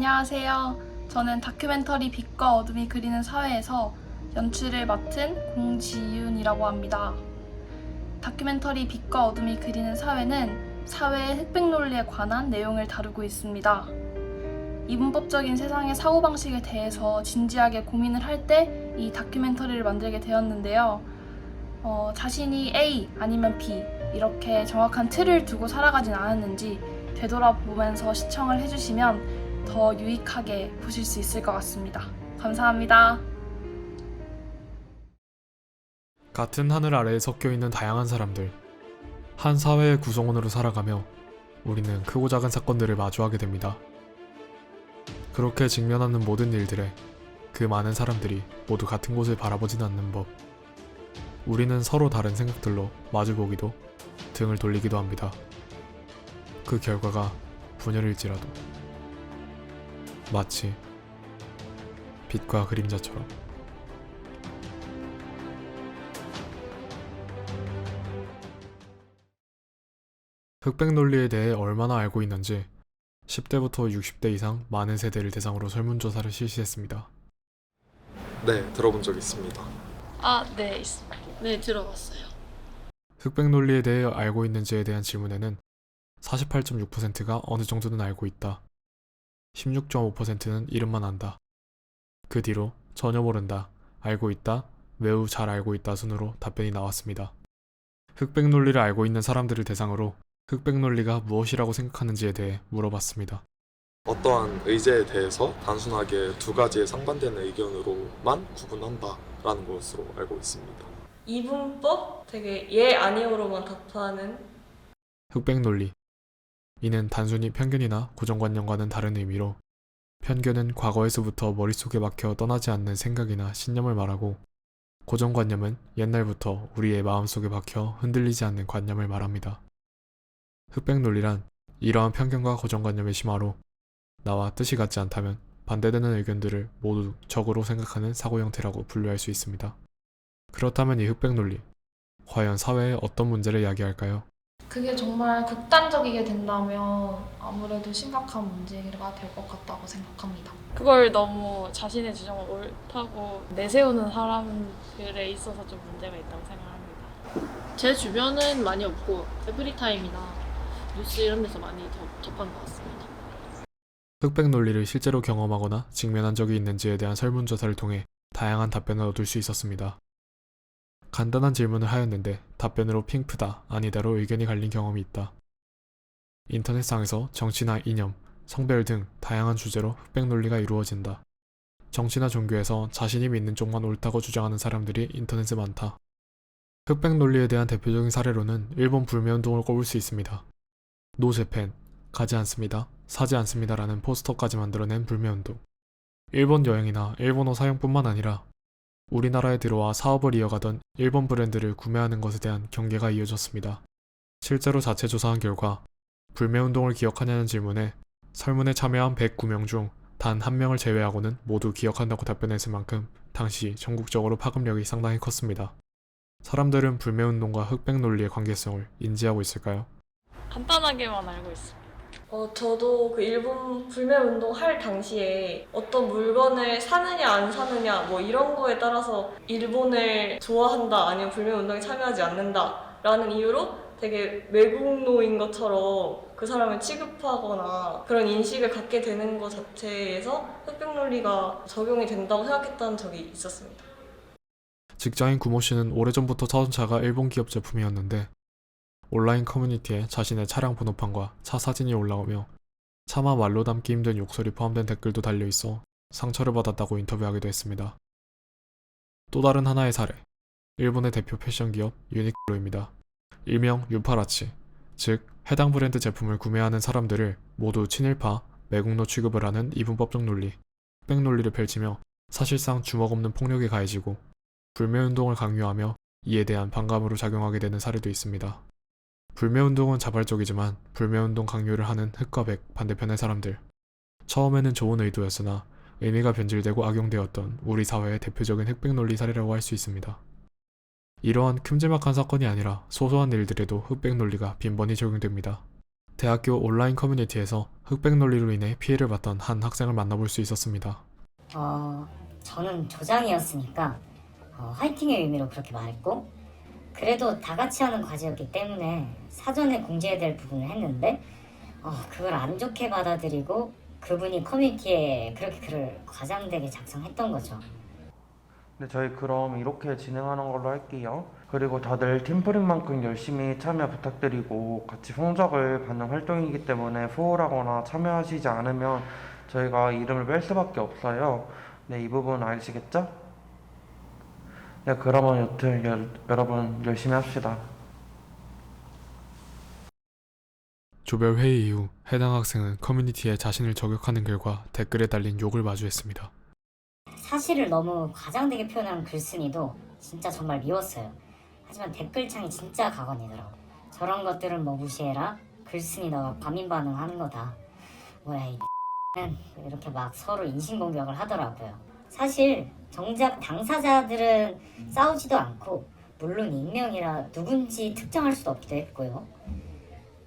안녕하세요. 저는 다큐멘터리 빛과 어둠이 그리는 사회에서 연출을 맡은 공지윤이라고 합니다. 다큐멘터리 빛과 어둠이 그리는 사회는 사회의 흑백 논리에 관한 내용을 다루고 있습니다. 이분법적인 세상의 사고방식에 대해서 진지하게 고민을 할 때 이 다큐멘터리를 만들게 되었는데요. 자신이 A 아니면 B 이렇게 정확한 틀을 두고 살아가진 않았는지 되돌아보면서 시청을 해주시면 더 유익하게 보실 수 있을 것 같습니다. 감사합니다. 같은 하늘 아래에 섞여 있는 다양한 사람들, 한 사회의 구성원으로 살아가며 우리는 크고 작은 사건들을 마주하게 됩니다. 그렇게 직면하는 모든 일들에 그 많은 사람들이 모두 같은 곳을 바라보진 않는 법. 우리는 서로 다른 생각들로 마주보기도 등을 돌리기도 합니다. 그 결과가 분열일지라도 마치 빛과 그림자처럼. 흑백 논리에 대해 얼마나 알고 있는지 10대부터 60대 이상 많은 세대를 대상으로 설문조사를 실시했습니다. 네, 들어본 적 있습니다. 네, 들어봤어요. 흑백 논리에 대해 알고 있는지에 대한 질문에는 48.6%가 어느 정도는 알고 있다. 16.5%는 이름만 안다. 그 뒤로 전혀 모른다, 알고 있다, 매우 잘 알고 있다 순으로 답변이 나왔습니다. 흑백 논리를 알고 있는 사람들을 대상으로 흑백 논리가 무엇이라고 생각하는지에 대해 물어봤습니다. 어떠한 의제에 대해서 단순하게 두 가지의 상반되는 의견으로만 구분한다라는 것으로 알고 있습니다. 이분법? 되게 예, 아니오로만 답하는. 흑백 논리. 이는 단순히 편견이나 고정관념과는 다른 의미로, 편견은 과거에서부터 머릿속에 박혀 떠나지 않는 생각이나 신념을 말하고, 고정관념은 옛날부터 우리의 마음속에 박혀 흔들리지 않는 관념을 말합니다. 흑백 논리란 이러한 편견과 고정관념의 심화로 나와 뜻이 같지 않다면 반대되는 의견들을 모두 적으로 생각하는 사고 형태라고 분류할 수 있습니다. 그렇다면 이 흑백 논리, 과연 사회에 어떤 문제를 야기할까요? 그게 정말 극단적이게 된다면 아무래도 심각한 문제가 될 것 같다고 생각합니다. 그걸 너무 자신의 주장을 옳다고 내세우는 사람들에 있어서 좀 문제가 있다고 생각합니다. 제 주변은 많이 없고 에브리타임이나 뉴스 이런 데서 많이 접한 것 같습니다. 흑백 논리를 실제로 경험하거나 직면한 적이 있는지에 대한 설문조사를 통해 다양한 답변을 얻을 수 있었습니다. 간단한 질문을 하였는데 답변으로 핑크다, 아니다로 의견이 갈린 경험이 있다. 인터넷상에서 정치나 이념, 성별 등 다양한 주제로 흑백 논리가 이루어진다. 정치나 종교에서 자신이 믿는 쪽만 옳다고 주장하는 사람들이 인터넷에 많다. 흑백 논리에 대한 대표적인 사례로는 일본 불매운동을 꼽을 수 있습니다. 노 재팬, 가지 않습니다, 사지 않습니다라는 포스터까지 만들어낸 불매운동. 일본 여행이나 일본어 사용뿐만 아니라 우리나라에 들어와 사업을 이어가던 일본 브랜드를 구매하는 것에 대한 경계가 이어졌습니다. 실제로 자체 조사한 결과 불매운동을 기억하냐는 질문에 설문에 참여한 109명 중 단 1명을 제외하고는 모두 기억한다고 답변했을 만큼 당시 전국적으로 파급력이 상당히 컸습니다. 사람들은 불매운동과 흑백 논리의 관계성을 인지하고 있을까요? 간단하게만 알고 있습니다. 저도 그 일본 불매운동 할 당시에 어떤 물건을 사느냐 안 사느냐 뭐 이런 거에 따라서 일본을 좋아한다 아니면 불매운동에 참여하지 않는다 라는 이유로 되게 외국노인 것처럼 그 사람을 취급하거나 그런 인식을 갖게 되는 것 자체에서 흑백 논리가 적용이 된다고 생각했던 적이 있었습니다. 직장인 구모 씨는 오래전부터 타던 차가 일본 기업 제품이었는데 온라인 커뮤니티에 자신의 차량 번호판과 차 사진이 올라오며 차마 말로 담기 힘든 욕설이 포함된 댓글도 달려있어 상처를 받았다고 인터뷰하기도 했습니다. 또 다른 하나의 사례, 일본의 대표 패션 기업 유니클로입니다. 일명 유파라치, 즉 해당 브랜드 제품을 구매하는 사람들을 모두 친일파, 매국노 취급을 하는 이분법적 논리, 흑백 논리를 펼치며 사실상 주먹 없는 폭력이 가해지고 불매운동을 강요하며 이에 대한 반감으로 작용하게 되는 사례도 있습니다. 불매운동은 자발적이지만 불매운동 강요를 하는 흑과 백 반대편의 사람들. 처음에는 좋은 의도였으나 의미가 변질되고 악용되었던 우리 사회의 대표적인 흑백 논리 사례라고 할 수 있습니다. 이러한 큼지막한 사건이 아니라 소소한 일들에도 흑백 논리가 빈번히 적용됩니다. 대학교 온라인 커뮤니티에서 흑백 논리로 인해 피해를 봤던 한 학생을 만나볼 수 있었습니다. 저는 조장이었으니까 화이팅의 의미로 그렇게 말했고, 그래도 다 같이 하는 과제였기 때문에 사전에 공지해야 될 부분을 했는데 그걸 안 좋게 받아들이고 그분이 커뮤니티에 그렇게 글을 과장되게 작성했던 거죠. 네, 저희 그럼 이렇게 진행하는 걸로 할게요. 그리고 다들 팀플인만큼 열심히 참여 부탁드리고, 같이 성적을 받는 활동이기 때문에 소홀하거나 참여하시지 않으면 저희가 이름을 뺄 수밖에 없어요. 네, 이 부분 아시겠죠? 네, 그러면 여튼 여러분 열심히 합시다. 조별 회의 이후 해당 학생은 커뮤니티에 자신을 저격하는 글과 댓글에 달린 욕을 마주했습니다. 사실을 너무 과장되게 표현한 글쓴이도 진짜 정말 미웠어요. 하지만 댓글창이 진짜 가관이더라고. 저런 것들은 뭐 무시해라, 글쓴이 너가 과민 반응하는 거다, 뭐야 이 X는 이렇게 막 서로 인신공격을 하더라고요. 사실 정작 당사자들은 싸우지도 않고, 물론 익명이라 누군지 특정할 수도 없기도 했고요.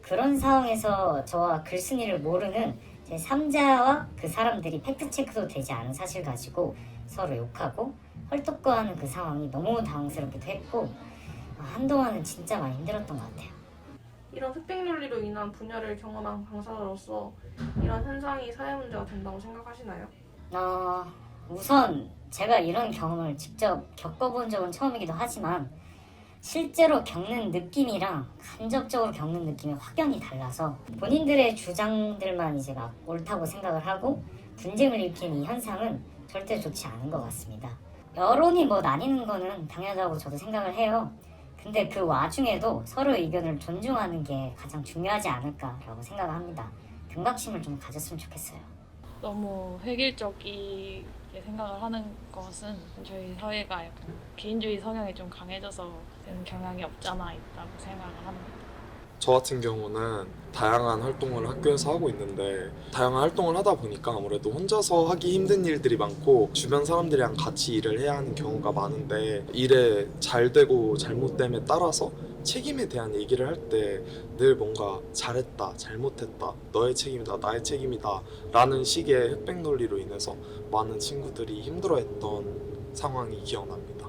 그런 상황에서 저와 글쓴이를 모르는 제3자와 그 사람들이 팩트체크도 되지 않은 사실 가지고 서로 욕하고 헐떡거하는 그 상황이 너무 당황스럽기도 했고, 한동안은 진짜 많이 힘들었던 것 같아요. 이런 흑백 논리로 인한 분열을 경험한 강사로서 이런 현상이 사회 문제가 된다고 생각하시나요? 우선 제가 이런 경험을 직접 겪어본 적은 처음이기도 하지만, 실제로 겪는 느낌이랑 간접적으로 겪는 느낌이 확연히 달라서 본인들의 주장들만 이제 막 옳다고 생각을 하고 분쟁을 일으키는 이 현상은 절대 좋지 않은 것 같습니다. 여론이 뭐 나뉘는 거는 당연하다고 저도 생각을 해요. 근데 그 와중에도 서로의 의견을 존중하는 게 가장 중요하지 않을까라고 생각을 합니다. 경각심을 좀 가졌으면 좋겠어요. 너무 획일적이게 생각을 하는 것은 저희 사회가 약간 개인주의 성향이 좀 강해져서 되는 경향이 없잖아 있다고 생각을 합니다. 저 같은 경우는 다양한 활동을 학교에서 하고 있는데, 다양한 활동을 하다 보니까 아무래도 혼자서 하기 힘든 일들이 많고 주변 사람들이랑 같이 일을 해야 하는 경우가 많은데, 일에 잘 되고 잘못됨에 따라서 책임에 대한 얘기를 할 때 늘 뭔가 잘했다, 잘못했다, 너의 책임이다, 나의 책임이다 라는 식의 흑백 논리로 인해서 많은 친구들이 힘들어했던 상황이 기억납니다.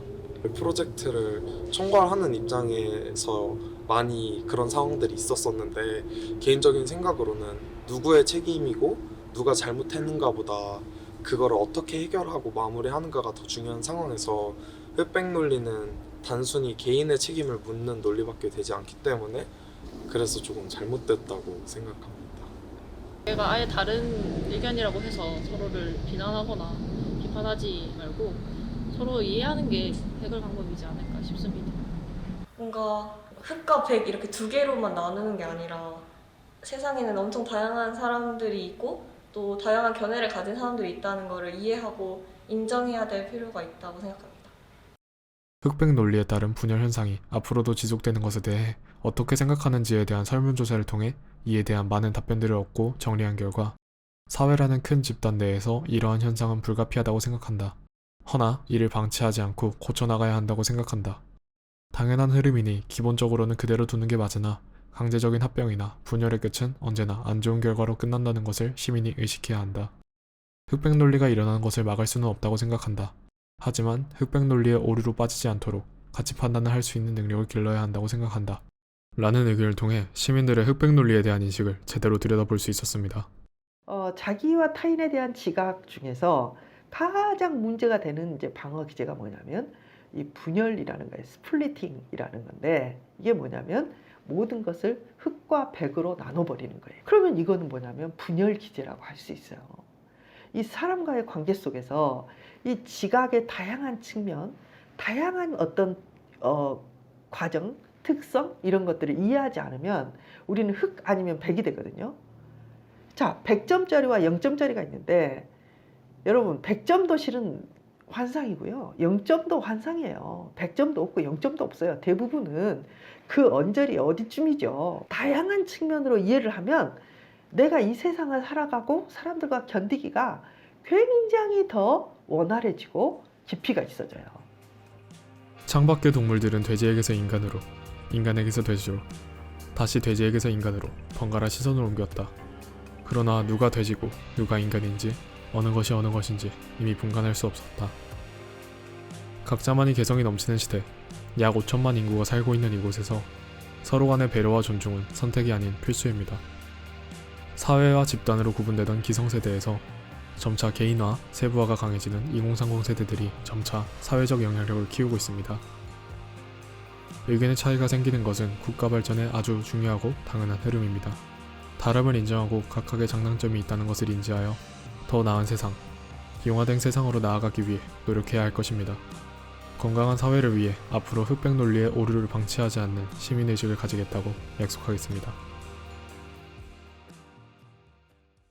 프로젝트를 총괄하는 입장에서 많이 그런 상황들이 있었었는데, 개인적인 생각으로는 누구의 책임이고 누가 잘못했는가 보다 그거를 어떻게 해결하고 마무리하는가가 더 중요한 상황에서 흑백 논리는 단순히 개인의 책임을 묻는 논리밖에 되지 않기 때문에, 그래서 조금 잘못됐다고 생각합니다. 내가 아예 다른 의견이라고 해서 서로를 비난하거나 비판하지 말고 서로 이해하는 게 해결 방법이지 않을까 싶습니다. 뭔가 흑과 백 이렇게 두 개로만 나누는 게 아니라 세상에는 엄청 다양한 사람들이 있고 또 다양한 견해를 가진 사람들이 있다는 것을 이해하고 인정해야 될 필요가 있다고 생각합니다. 흑백 논리에 따른 분열 현상이 앞으로도 지속되는 것에 대해 어떻게 생각하는지에 대한 설문조사를 통해 이에 대한 많은 답변들을 얻고 정리한 결과, 사회라는 큰 집단 내에서 이러한 현상은 불가피하다고 생각한다. 허나 이를 방치하지 않고 고쳐나가야 한다고 생각한다. 당연한 흐름이니 기본적으로는 그대로 두는 게 맞으나, 강제적인 합병이나 분열의 끝은 언제나 안 좋은 결과로 끝난다는 것을 시민이 의식해야 한다. 흑백 논리가 일어나는 것을 막을 수는 없다고 생각한다. 하지만 흑백 논리의 오류로 빠지지 않도록 가치 판단을 할 수 있는 능력을 길러야 한다고 생각한다. 라는 의견을 통해 시민들의 흑백 논리에 대한 인식을 제대로 들여다볼 수 있었습니다. 자기와 타인에 대한 지각 중에서 가장 문제가 되는 이제 방어 기제가 뭐냐면 이 분열이라는 거예요. 스플리팅이라는 건데, 이게 뭐냐면 모든 것을 흑과 백으로 나눠버리는 거예요. 그러면 이거는 뭐냐면 분열 기제라고 할 수 있어요. 이 사람과의 관계 속에서 이 지각의 다양한 측면, 다양한 어떤 과정, 특성 이런 것들을 이해하지 않으면 우리는 흑 아니면 백이 되거든요. 자, 100점짜리와 0점짜리가 있는데, 여러분 100점도 실은 환상이고요, 0점도 환상이에요. 100점도 없고 0점도 없어요. 대부분은 그 언저리 어디쯤이죠. 다양한 측면으로 이해를 하면 내가 이 세상을 살아가고 사람들과 견디기가 굉장히 더 원활해지고 깊이가 있어져요. 창밖의 동물들은 돼지에게서 인간으로, 인간에게서 돼지로, 다시 돼지에게서 인간으로 번갈아 시선을 옮겼다. 그러나 누가 돼지고 누가 인간인지, 어느 것이 어느 것인지 이미 분간할 수 없었다. 각자만이 개성이 넘치는 시대, 약 5천만 인구가 살고 있는 이곳에서 서로 간의 배려와 존중은 선택이 아닌 필수입니다. 사회와 집단으로 구분되던 기성세대에서 점차 개인화, 세부화가 강해지는 2030 세대들이 점차 사회적 영향력을 키우고 있습니다. 의견의 차이가 생기는 것은 국가 발전에 아주 중요하고 당연한 흐름입니다. 다름을 인정하고 각각의 장단점이 있다는 것을 인지하여 더 나은 세상, 용화된 세상으로 나아가기 위해 노력해야 할 것입니다. 건강한 사회를 위해 앞으로 흑백 논리의 오류를 방치하지 않는 시민의식을 가지겠다고 약속하겠습니다.